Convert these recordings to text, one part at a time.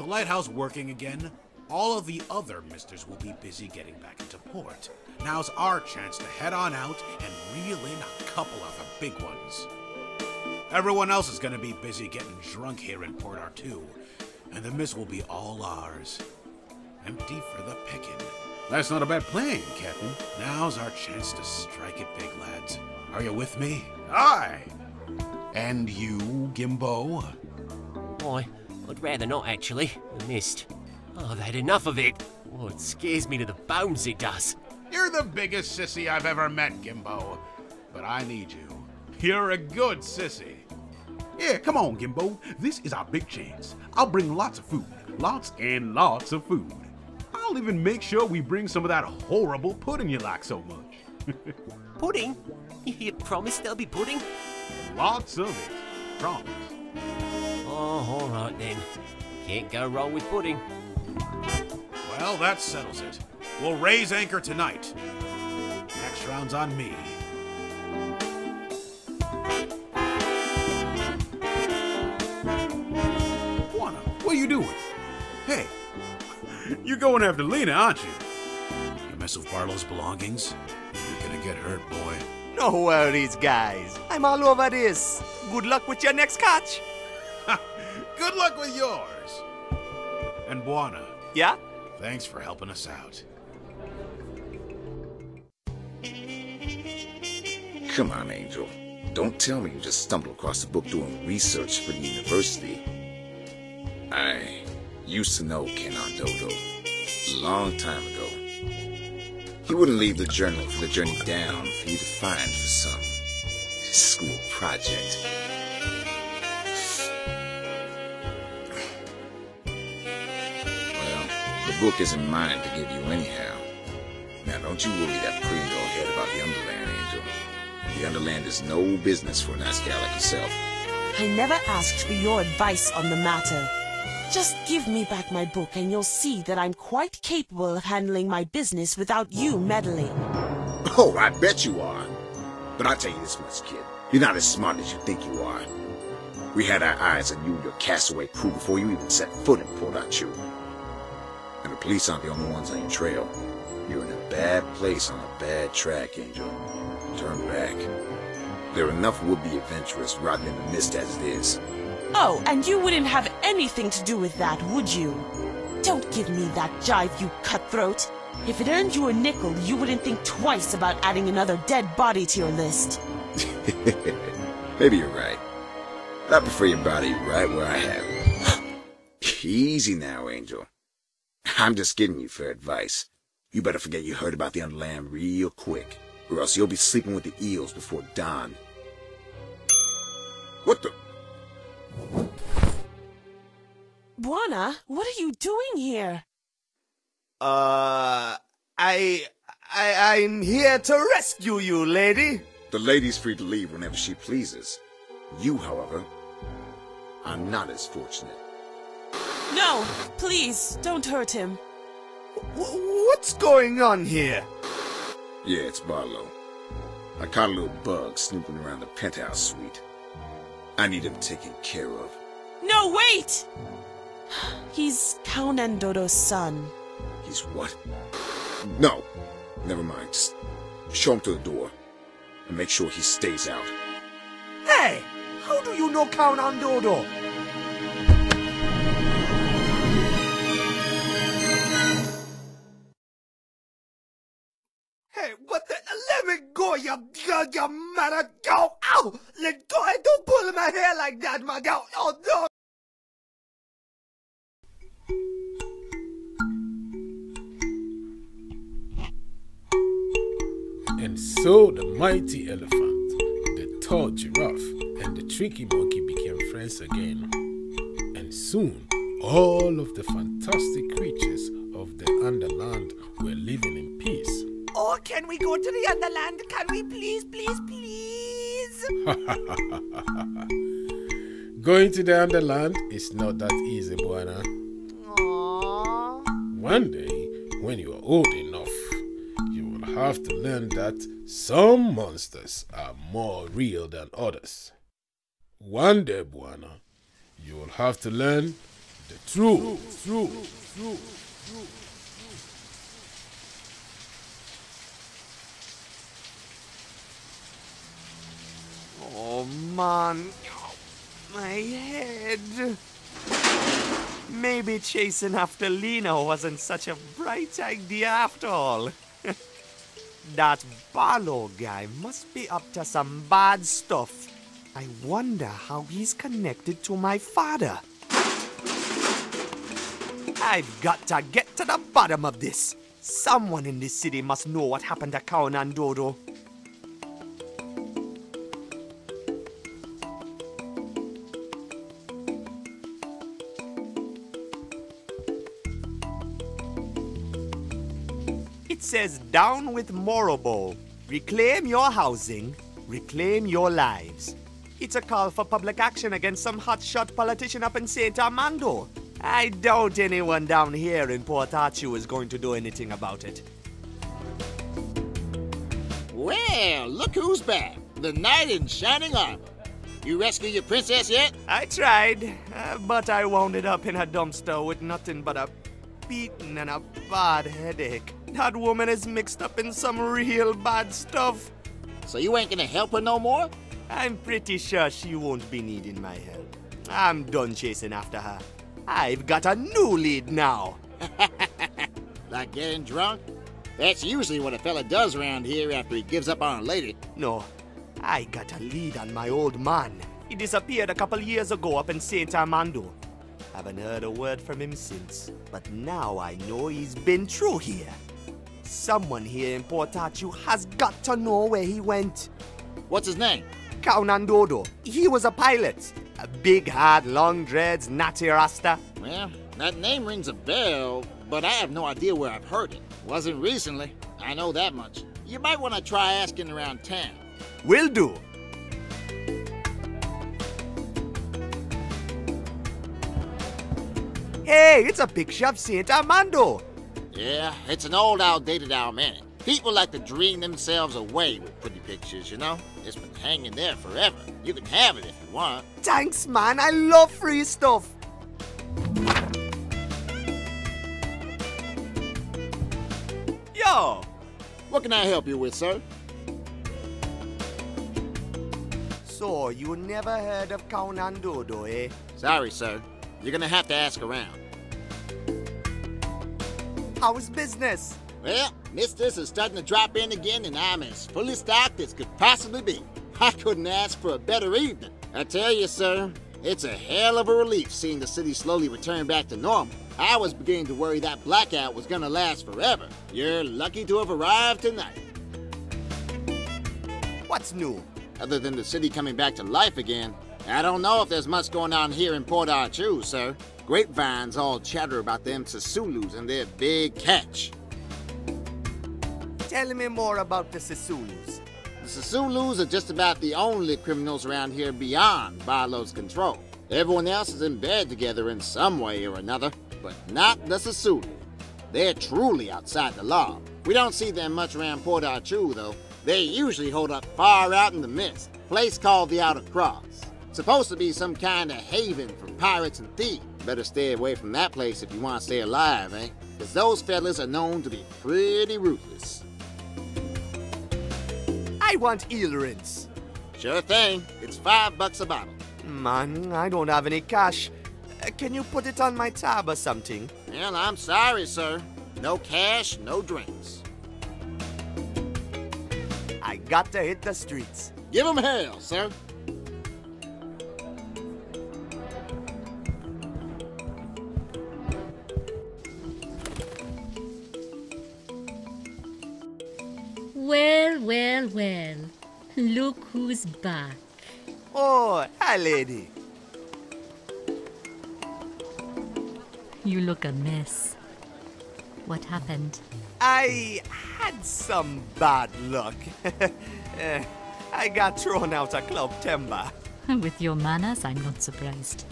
lighthouse working again, all of the other misters will be busy getting back into port. Now's our chance to head on out and reel in a couple of the big ones. Everyone else is gonna be busy getting drunk here in Port R2, and the miss will be all ours. Empty for the picking. That's not a bad plan, Captain. Now's our chance to strike it big, lads. Are you with me? Aye! And you, Gimbo? Why, I'd rather not, actually. I missed. Oh, I've had enough of it. Oh, it scares me to the bones, it does. You're the biggest sissy I've ever met, Gimbo. But I need you. You're a good sissy. Yeah, come on, Gimbo. This is our big chance. I'll bring lots of food. Lots and lots of food. I'll even make sure we bring some of that horrible pudding you like so much. Pudding? You promise there'll be pudding? Lots of it. Promise. Oh, alright then. Can't go wrong with pudding. Well, that settles it. We'll raise anchor tonight. Next round's on me. Juana, what are you doing? Hey, you're going after Lena, aren't you? You mess with Barlow's belongings, you're gonna get hurt, boy. No worries, guys. I'm all over this. Good luck with your next catch. Good luck with yours. And Buana. Yeah? Thanks for helping us out. Come on, Angel. Don't tell me you just stumbled across the book doing research for the university. I used to know Kaonandodo a long time ago. He wouldn't leave the journal for the journey down for you to find for some school project. Well, the book isn't mine to give you anyhow. Now, don't you worry that pretty little head about the Underland, Angel. The Underland is no business for a nice gal like yourself. I never asked for your advice on the matter. Just give me back my book and you'll see that I'm quite capable of handling my business without you meddling. Oh, I bet you are. But I'll tell you this much, kid. You're not as smart as you think you are. We had our eyes on you and your castaway crew before you even set foot in Port Arthur. And the police aren't the only ones on your trail. You're in a bad place on a bad track, Angel. Turn back. There are enough would-be adventurers rotting in the mist as it is. Oh, and you wouldn't have anything to do with that, would you? Don't give me that jive, you cutthroat. If it earned you a nickel, you wouldn't think twice about adding another dead body to your list. Maybe you're right. But I prefer your body right where I have it. Easy now, Angel. I'm just giving you fair advice. You better forget you heard about the Underland real quick, or else you'll be sleeping with the eels before dawn. What the? Buana, what are you doing here? I'm here to rescue you, lady. The lady's free to leave whenever she pleases. You, however, are not as fortunate. No, please, don't hurt him. What's going on here? Yeah, it's Barlow. I caught a little bug snooping around the penthouse suite. I need him taken care of. No, wait! He's Kaonandodo's son. He's what? No, never mind. Just show him to the door and make sure he stays out. Hey, how do you know Kaonandodo? Hey, what the? Let me go, you mother. Go, ow! Let go! Don't pull my hair like that, my girl. Oh no! And so the mighty elephant, the tall giraffe, and the tricky monkey became friends again. And soon, all of the fantastic creatures of the Underland were living in peace. Oh, can we go to the Underland? Can we please, please, please? Going to the Underland is not that easy, Buana. Aww. One day, when you are old enough, you will have to learn that some monsters are more real than others. One day, Buana, you will have to learn The truth. Oh, man. My head. Maybe chasing after Lena wasn't such a bright idea after all. That Barlow guy must be up to some bad stuff. I wonder how he's connected to my father. I've got to get to the bottom of this. Someone in this city must know what happened to Kaonandodo. It says, down with Morobo. Reclaim your housing, reclaim your lives. It's a call for public action against some hotshot politician up in St. Armando. I doubt anyone down here in Port Arthur is going to do anything about it. Well, look who's back. The knight in shining armor. You rescue your princess yet? I tried, but I wound it up in a dumpster with nothing but a beating and a bad headache. That woman is mixed up in some real bad stuff. So you ain't gonna help her no more? I'm pretty sure she won't be needing my help. I'm done chasing after her. I've got a new lead now. Like getting drunk? That's usually what a fella does around here after he gives up on a lady. No, I got a lead on my old man. He disappeared a couple years ago up in St. Armando. Haven't heard a word from him since, but now I know he's been through here. Someone here in Port Arthur has got to know where he went. What's his name? Kaonandodo. He was a pilot. A big hard, long dreads, natty rasta. Well, that name rings a bell, but I have no idea where I've heard it. Wasn't recently, I know that much. You might want to try asking around town. Will do. Hey, it's a picture of St. Armando. Yeah, it's an old outdated almanac. People like to dream themselves away with pretty pictures, you know? It's been hanging there forever. You can have it if you want. Thanks, man. I love free stuff. Yo! What can I help you with, sir? So, you never heard of Kaonandodo, eh? Sorry, sir. You're gonna have to ask around. How's business? Well, Mistress is starting to drop in again, and I'm as fully stocked as could possibly be. I couldn't ask for a better evening. I tell you, sir, it's a hell of a relief seeing the city slowly return back to normal. I was beginning to worry that blackout was gonna last forever. You're lucky to have arrived tonight. What's new? Other than the city coming back to life again, I don't know if there's much going on here in Port Arthur, sir. Grapevines all chatter about them Sisulus and their big catch. Tell me more about the Sisulus. The Sisulus are just about the only criminals around here beyond Barlow's control. Everyone else is in bed together in some way or another, but not the Sisulu. They're truly outside the law. We don't see them much around Port Arthur, though. They usually hold up far out in the mist, a place called the Outer Cross. Supposed to be some kind of haven for pirates and thieves. Better stay away from that place if you want to stay alive, eh? Because those fellas are known to be pretty ruthless. I want eel rinse. Sure thing. It's $5 a bottle. Man, I don't have any cash. Can you put it on my tab or something? Well, I'm sorry, sir. No cash, no drinks. I got to hit the streets. Give 'em hell, sir. Well, well, well. Look who's back. Oh, hi, lady. You look a mess. What happened? I had some bad luck. I got thrown out of Club Timber. With your manners, I'm not surprised.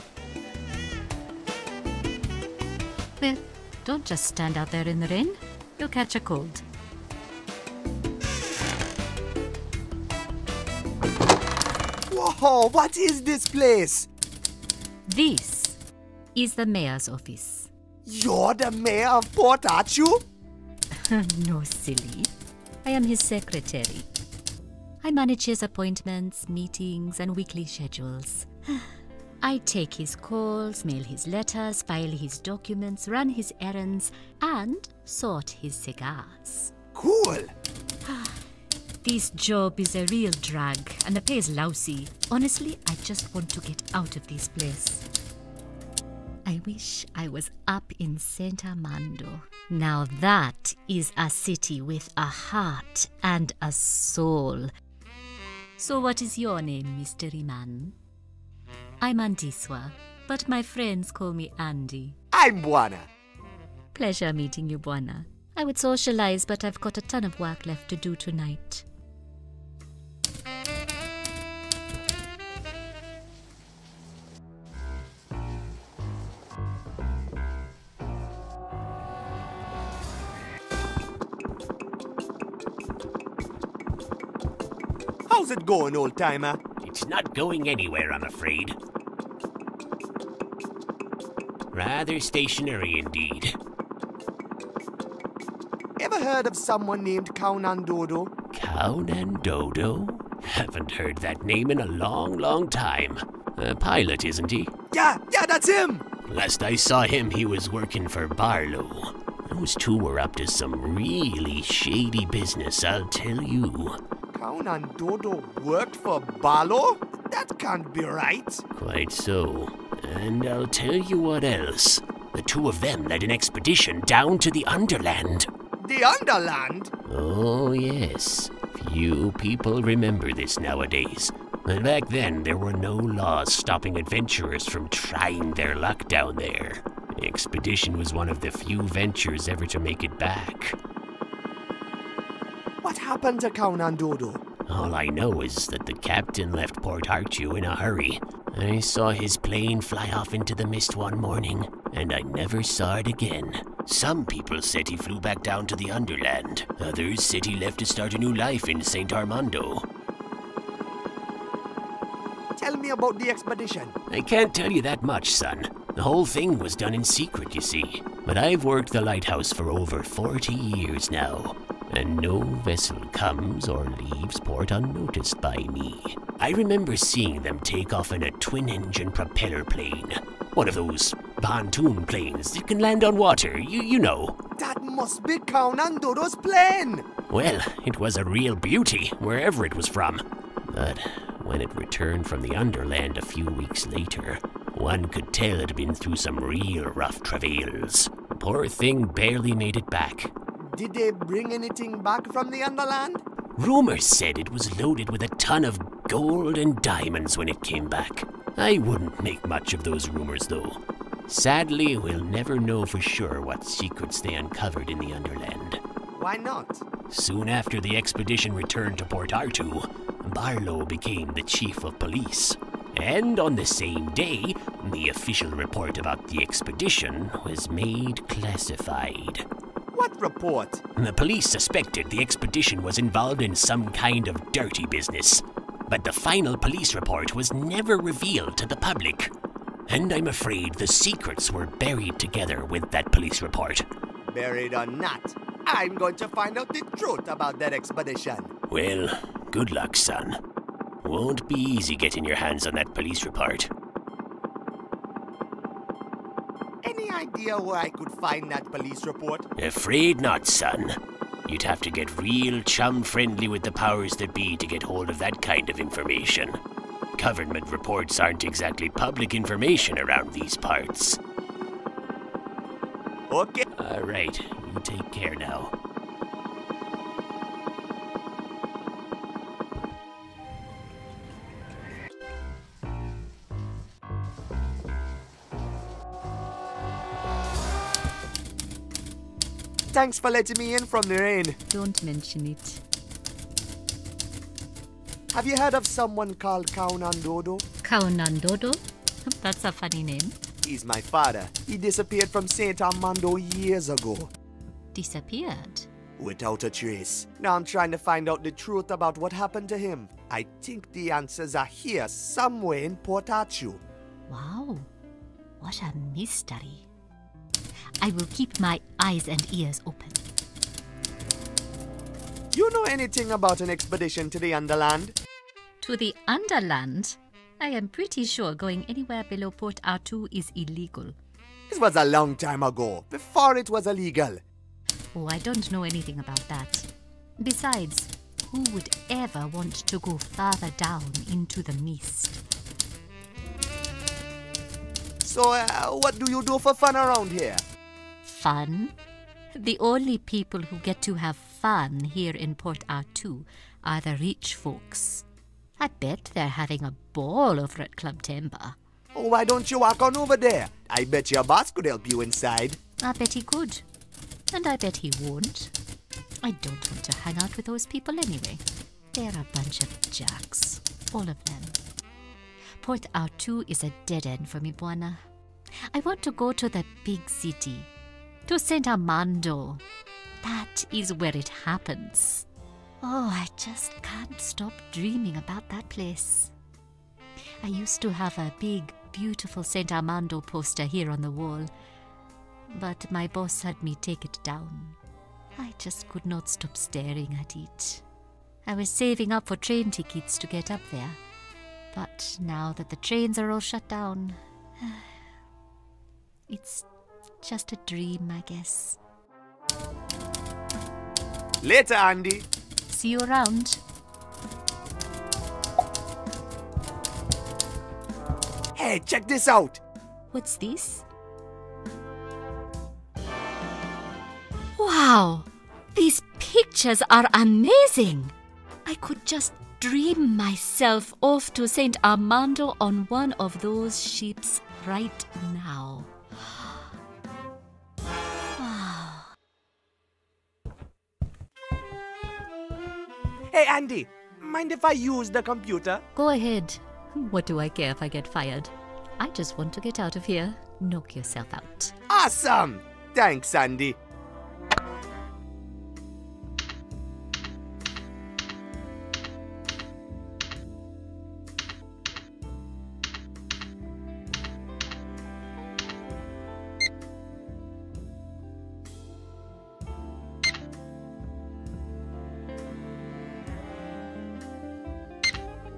Well, don't just stand out there in the rain. You'll catch a cold. Whoa, what is this place? This is the mayor's office. You're the mayor of Port Arthur? No, silly. I am his secretary. I manage his appointments, meetings, and weekly schedules. I take his calls, mail his letters, file his documents, run his errands, and sort his cigars. Cool. This job is a real drag, and the pay is lousy. Honestly, I just want to get out of this place. I wish I was up in Saint Armando. Now that is a city with a heart and a soul. So what is your name, mystery man? I'm Andiswa, but my friends call me Andy. I'm Buana. Pleasure meeting you, Buana. I would socialize, but I've got a ton of work left to do tonight. How's it going, old-timer? It's not going anywhere, I'm afraid. Rather stationary indeed. Ever heard of someone named Kaonandodo? Kaonandodo? Haven't heard that name in a long, long time. A pilot, isn't he? Yeah, that's him! Last I saw him, he was working for Barlow. Those two were up to some really shady business, I'll tell you. Kaonandodo worked for Barlow? That can't be right. Quite so. And I'll tell you what else. The two of them led an expedition down to the Underland. The Underland? Oh, yes. Few people remember this nowadays. But back then, there were no laws stopping adventurers from trying their luck down there. The expedition was one of the few ventures ever to make it back. What happened to Kaonandodo? All I know is that the captain left Port Arthur in a hurry. I saw his plane fly off into the mist one morning, and I never saw it again. Some people said he flew back down to the Underland. Others said he left to start a new life in Saint Armando. Tell me about the expedition. I can't tell you that much, son. The whole thing was done in secret, you see. But I've worked the lighthouse for over 40 years now, and no vessel comes or leaves port unnoticed by me. I remember seeing them take off in a twin-engine propeller plane. One of those pontoon planes that can land on water, you know. That must be Kaonandodo's plane! Well, it was a real beauty, wherever it was from. But when it returned from the Underland a few weeks later, one could tell it had been through some real rough travails. Poor thing barely made it back. Did they bring anything back from the Underland? Rumors said it was loaded with a ton of gold and diamonds when it came back. I wouldn't make much of those rumors, though. Sadly, we'll never know for sure what secrets they uncovered in the Underland. Why not? Soon after the expedition returned to Port Arthur, Barlow became the chief of police. And on the same day, the official report about the expedition was made classified. What report? The police suspected the expedition was involved in some kind of dirty business. But the final police report was never revealed to the public. And I'm afraid the secrets were buried together with that police report. Buried or not, I'm going to find out the truth about that expedition. Well, good luck, son. Won't be easy getting your hands on that police report. Any idea where I could find that police report? Afraid not, son. You'd have to get real chum-friendly with the powers that be to get hold of that kind of information. Government reports aren't exactly public information around these parts. Okay. All right, you take care now. Thanks for letting me in from the rain. Don't mention it. Have you heard of someone called Kaonandodo? Kaonandodo? That's a funny name. He's my father. He disappeared from Saint Armando years ago. Disappeared? Without a trace. Now I'm trying to find out the truth about what happened to him. I think the answers are here somewhere in Port Arthur. Wow. What a mystery. I will keep my eyes and ears open. You know anything about an expedition to the Underland? To the Underland? I am pretty sure going anywhere below Port Arthur is illegal. This was a long time ago, before it was illegal. Oh, I don't know anything about that. Besides, who would ever want to go farther down into the mist? So, what do you do for fun around here? Fun? The only people who get to have fun here in Port Arthur are the rich folks. I bet they're having a ball over at Club Timber. Oh, why don't you walk on over there? I bet your boss could help you inside. I bet he could. And I bet he won't. I don't want to hang out with those people anyway. They're a bunch of jacks. All of them. Port Arthur is a dead end for me, Buana. I want to go to the big city. To Saint Armando. That is where it happens. Oh, I just can't stop dreaming about that place. I used to have a big, beautiful Saint Armando poster here on the wall, but my boss had me take it down. I just could not stop staring at it. I was saving up for train tickets to get up there, but now that the trains are all shut down, it's just a dream, I guess. Later, Andy. See you around. Hey, check this out. What's this? Wow! These pictures are amazing! I could just dream myself off to Saint Armando on one of those ships right now. Hey, Andy, mind if I use the computer? Go ahead. What do I care if I get fired? I just want to get out of here. Knock yourself out. Awesome! Thanks, Andy.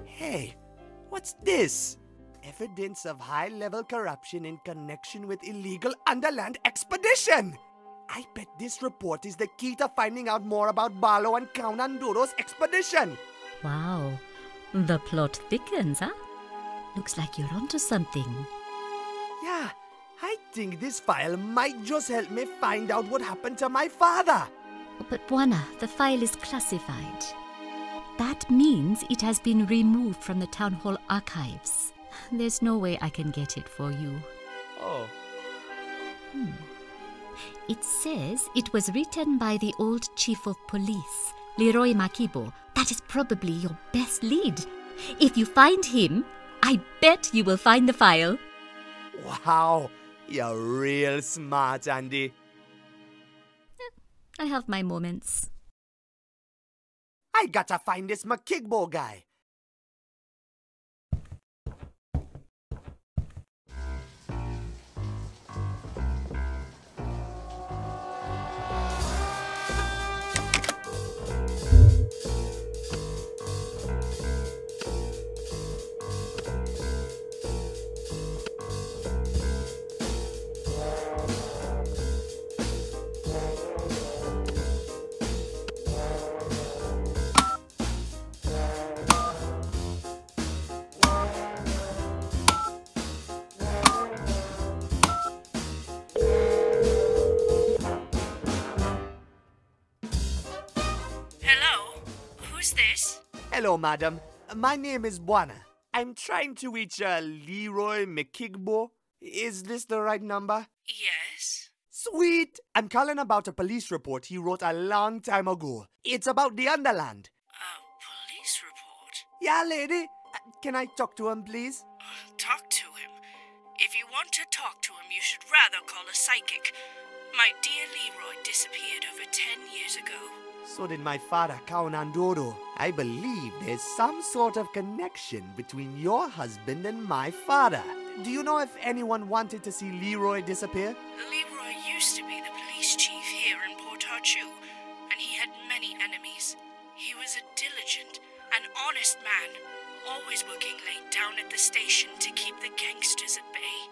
Hey, what's this? Evidence of high-level corruption in connection with illegal underland expedition. I bet this report is the key to finding out more about Barlow and Kaonandodo's expedition. Wow. The plot thickens, huh? Looks like you're onto something. Yeah, I think this file might just help me find out what happened to my father. But Buana, the file is classified. That means it has been removed from the town hall archives. There's no way I can get it for you. Oh. It says it was written by the old chief of police, Leroy Makibo. That is probably your best lead. If you find him, I bet you will find the file. Wow, you're real smart, Andy. I have my moments. I gotta find this Makigbo guy. Hello, madam. My name is Buana. I'm trying to reach Leroy Makigbo. Is this the right number? Yes. Sweet! I'm calling about a police report he wrote a long time ago. It's about the Underland. A police report? Yeah, lady. Can I talk to him, please? Talk to him? If you want to talk to him, you should rather call a psychic. My dear Leroy disappeared over 10 years ago. So did my father, Kaonandodo. I believe there's some sort of connection between your husband and my father. Do you know if anyone wanted to see Leroy disappear? Leroy used to be the police chief here in Port Archu, and he had many enemies. He was a diligent and honest man, always working late down at the station to keep the gangsters at bay.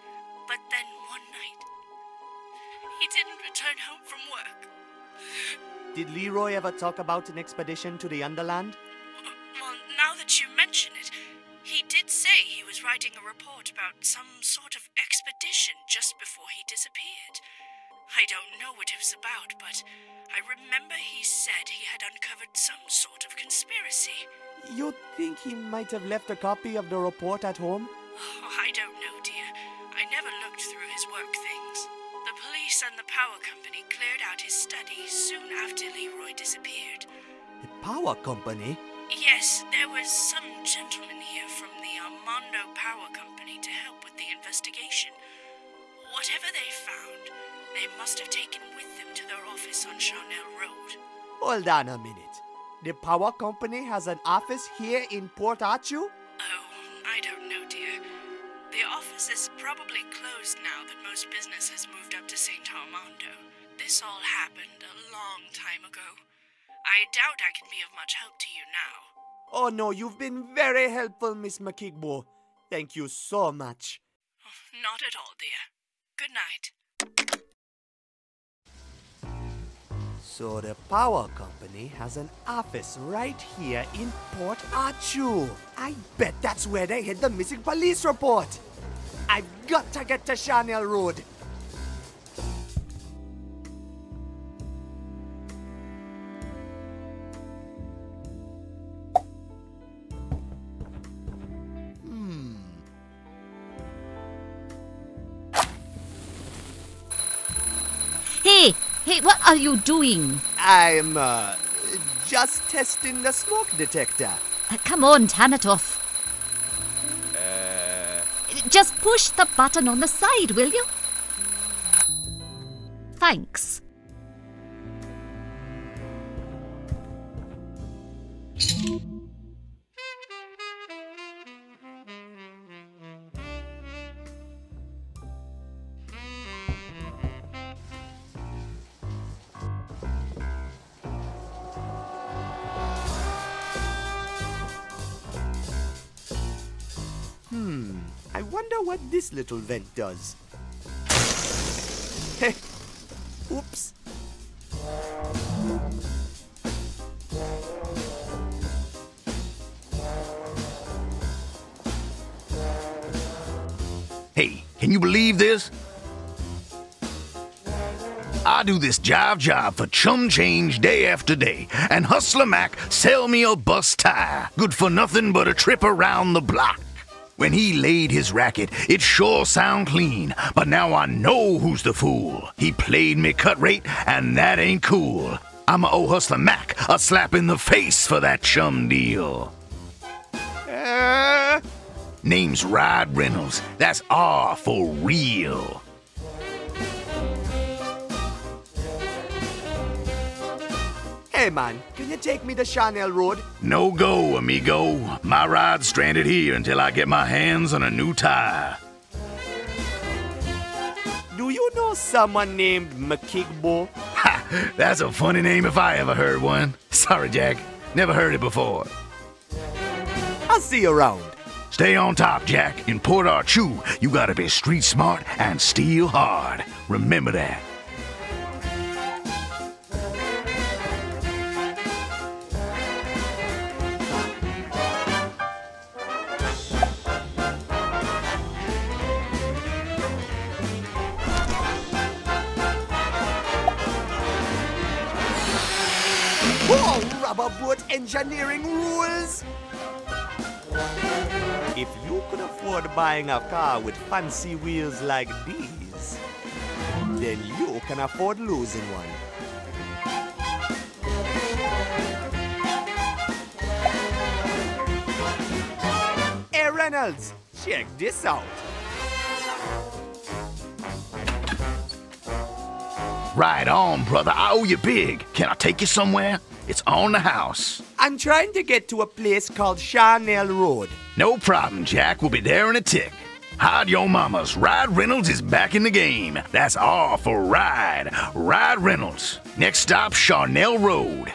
But then one night, he didn't return home from work. Did Leroy ever talk about an expedition to the Underland? Well, now that you mention it, he did say he was writing a report about some sort of expedition just before he disappeared. I don't know what it was about, but I remember he said he had uncovered some sort of conspiracy. You think he might have left a copy of the report at home? Oh, I don't know, dear. I never looked through his work things. The police and the power company cleared out his study soon after Leroy disappeared. The power company? Yes, there was some gentleman here from the Armando Power Company to help with the investigation. Whatever they found, they must have taken with them to their office on Charnel Road. Hold on a minute. The power company has an office here in Port Archu? Oh, I don't know, dear. The office is probably closed now that most business has moved up to St. Armando. This all happened a long time ago. I doubt I can be of much help to you now. Oh no, you've been very helpful, Miss McKigbo. Thank you so much. Oh, not at all, dear. Good night. So the power company has an office right here in Port Archu. I bet that's where they hid the missing police report. I've got to get to Charnel Road. Hey, what are you doing? I'm, just testing the smoke detector. Come on, turn it off. Just push the button on the side, will you? Thanks. I wonder what this little vent does. Hey, oops. Hey, can you believe this? I do this jive job for chum change day after day, and Hustler Mac sell me a bust tire, good for nothing but a trip around the block. When he laid his racket, it sure sound clean, but now I know who's the fool. He played me cut rate, and that ain't cool. I'ma owe Hustler Mac a slap in the face for that chum deal. Name's Rod Reynolds. That's R for real. Hey man, can you take me to Charnel Road? No go, amigo. My ride's stranded here until I get my hands on a new tire. Do you know someone named McKigbo? Ha! That's a funny name if I ever heard one. Sorry, Jack. Never heard it before. I'll see you around. Stay on top, Jack. In Port Archu, you gotta be street smart and steal hard. Remember that. Whoa, rubber boat engineering rules! If you could afford buying a car with fancy wheels like these, then you can afford losing one. Hey Reynolds, check this out. Right on, brother. I owe you big. Can I take you somewhere? It's on the house. I'm trying to get to a place called Charnel Road. No problem, Jack. We'll be there in a tick. Hide your mamas. Ride Reynolds is back in the game. That's R for Ride. Ride Reynolds. Next stop, Charnel Road.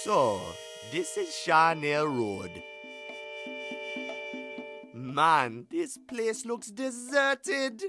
So, this is Charnel Road. Man, this place looks deserted.